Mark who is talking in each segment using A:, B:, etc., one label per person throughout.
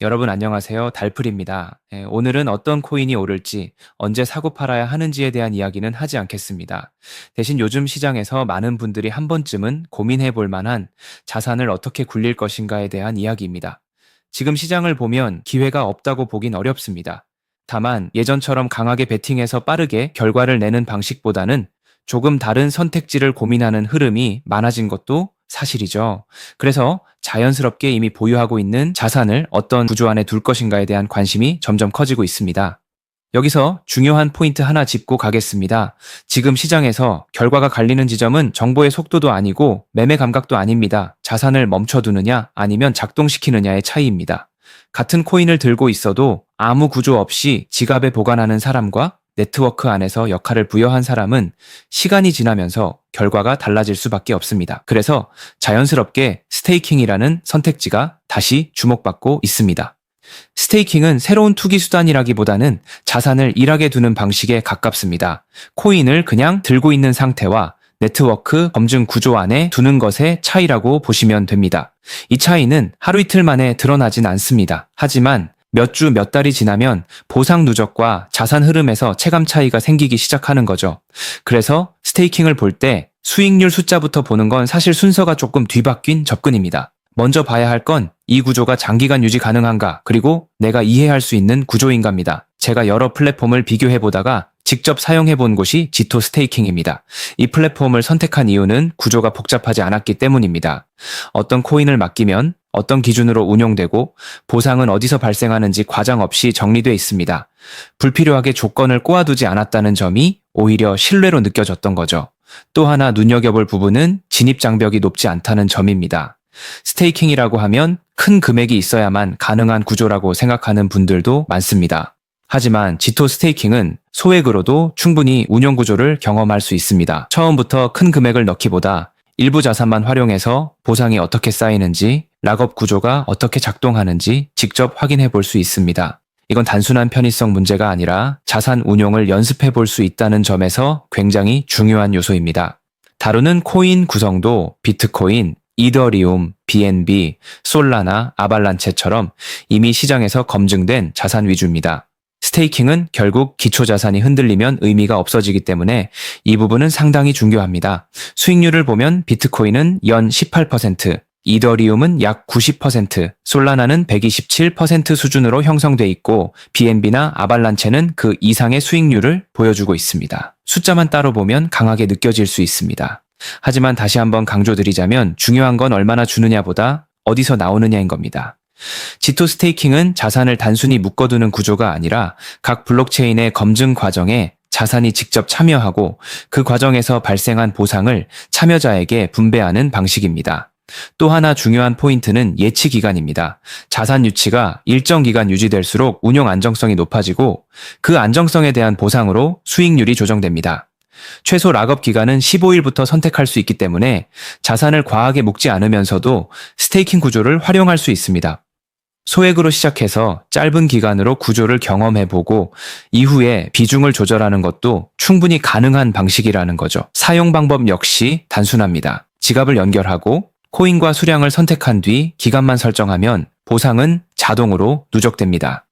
A: 여러분 안녕하세요. 달풀입니다. 오늘은 어떤 코인이 오를지, 언제 사고 팔아야 하는지에 대한 이야기는 하지 않겠습니다. 대신 요즘 시장에서 많은 분들이 한 번쯤은 고민해 볼 만한 자산을 어떻게 굴릴 것인가에 대한 이야기입니다. 지금 시장을 보면 기회가 없다고 보긴 어렵습니다. 다만 예전처럼 강하게 베팅해서 빠르게 결과를 내는 방식보다는 조금 다른 선택지를 고민하는 흐름이 많아진 것도 사실이죠. 그래서 자연스럽게 이미 보유하고 있는 자산을 어떤 구조 안에 둘 것인가에 대한 관심이 점점 커지고 있습니다. 여기서 중요한 포인트 하나 짚고 가겠습니다. 지금 시장에서 결과가 갈리는 지점은 정보의 속도도 아니고 매매 감각도 아닙니다. 자산을 멈춰두느냐 아니면 작동시키느냐의 차이입니다. 같은 코인을 들고 있어도 아무 구조 없이 지갑에 보관하는 사람과 네트워크 안에서 역할을 부여한 사람은 시간이 지나면서 결과가 달라질 수밖에 없습니다. 그래서 자연스럽게 스테이킹이라는 선택지가 다시 주목받고 있습니다. 스테이킹은 새로운 투기 수단이라기보다는 자산을 일하게 두는 방식에 가깝습니다. 코인을 그냥 들고 있는 상태와 네트워크 검증 구조 안에 두는 것의 차이라고 보시면 됩니다. 이 차이는 하루 이틀 만에 드러나진 않습니다. 하지만 몇 주, 몇 달이 지나면 보상 누적과 자산 흐름에서 체감 차이가 생기기 시작하는 거죠. 그래서 스테이킹을 볼 때 수익률 숫자부터 보는 건 사실 순서가 조금 뒤바뀐 접근입니다. 먼저 봐야 할 건 이 구조가 장기간 유지 가능한가, 그리고 내가 이해할 수 있는 구조인가입니다. 제가 여러 플랫폼을 비교해보다가 직접 사용해본 곳이 지토 스테이킹입니다. 이 플랫폼을 선택한 이유는 구조가 복잡하지 않았기 때문입니다. 어떤 코인을 맡기면 어떤 기준으로 운용되고 보상은 어디서 발생하는지 과장 없이 정리되어 있습니다. 불필요하게 조건을 꼬아두지 않았다는 점이 오히려 신뢰로 느껴졌던 거죠. 또 하나 눈여겨볼 부분은 진입 장벽이 높지 않다는 점입니다. 스테이킹이라고 하면 큰 금액이 있어야만 가능한 구조라고 생각하는 분들도 많습니다. 하지만 지토 스테이킹은 소액으로도 충분히 운용 구조를 경험할 수 있습니다. 처음부터 큰 금액을 넣기보다 일부 자산만 활용해서 보상이 어떻게 쌓이는지, 락업 구조가 어떻게 작동하는지 직접 확인해 볼 수 있습니다. 이건 단순한 편의성 문제가 아니라 자산 운용을 연습해 볼 수 있다는 점에서 굉장히 중요한 요소입니다. 다루는 코인 구성도 비트코인, 이더리움, BNB, 솔라나, 아발란체처럼 이미 시장에서 검증된 자산 위주입니다. 스테이킹은 결국 기초 자산이 흔들리면 의미가 없어지기 때문에 이 부분은 상당히 중요합니다. 수익률을 보면 비트코인은 연 18%, 이더리움은 약 90%, 솔라나는 127% 수준으로 형성돼 있고 BNB나 아발란체는 그 이상의 수익률을 보여주고 있습니다. 숫자만 따로 보면 강하게 느껴질 수 있습니다. 하지만 다시 한번 강조드리자면 중요한 건 얼마나 주느냐보다 어디서 나오느냐인 겁니다. 지토 스테이킹은 자산을 단순히 묶어두는 구조가 아니라 각 블록체인의 검증 과정에 자산이 직접 참여하고 그 과정에서 발생한 보상을 참여자에게 분배하는 방식입니다. 또 하나 중요한 포인트는 예치 기간입니다. 자산 유치가 일정 기간 유지될수록 운용 안정성이 높아지고 그 안정성에 대한 보상으로 수익률이 조정됩니다. 최소 락업 기간은 15일부터 선택할 수 있기 때문에 자산을 과하게 묶지 않으면서도 스테이킹 구조를 활용할 수 있습니다. 소액으로 시작해서 짧은 기간으로 구조를 경험해보고 이후에 비중을 조절하는 것도 충분히 가능한 방식이라는 거죠. 사용 방법 역시 단순합니다. 지갑을 연결하고 코인과 수량을 선택한 뒤 기간만 설정하면 보상은 자동으로 누적됩니다.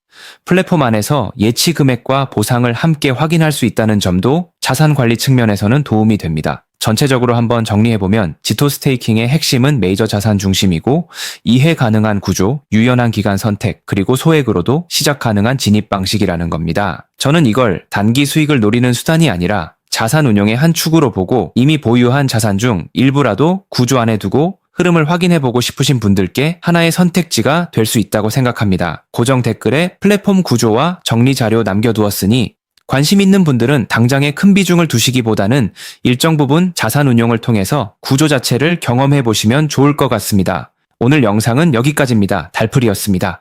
A: 플랫폼 안에서 예치 금액과 보상을 함께 확인할 수 있다는 점도 자산 관리 측면에서는 도움이 됩니다. 전체적으로 한번 정리해보면 지토 스테이킹의 핵심은 메이저 자산 중심이고 이해 가능한 구조, 유연한 기간 선택, 그리고 소액으로도 시작 가능한 진입 방식이라는 겁니다. 저는 이걸 단기 수익을 노리는 수단이 아니라 자산 운용의 한 축으로 보고 이미 보유한 자산 중 일부라도 구조 안에 두고 흐름을 확인해보고 싶으신 분들께 하나의 선택지가 될 수 있다고 생각합니다. 고정 댓글에 플랫폼 구조와 정리 자료 남겨두었으니 관심 있는 분들은 당장에 큰 비중을 두시기보다는 일정 부분 자산 운용을 통해서 구조 자체를 경험해보시면 좋을 것 같습니다. 오늘 영상은 여기까지입니다. 달풀이였습니다.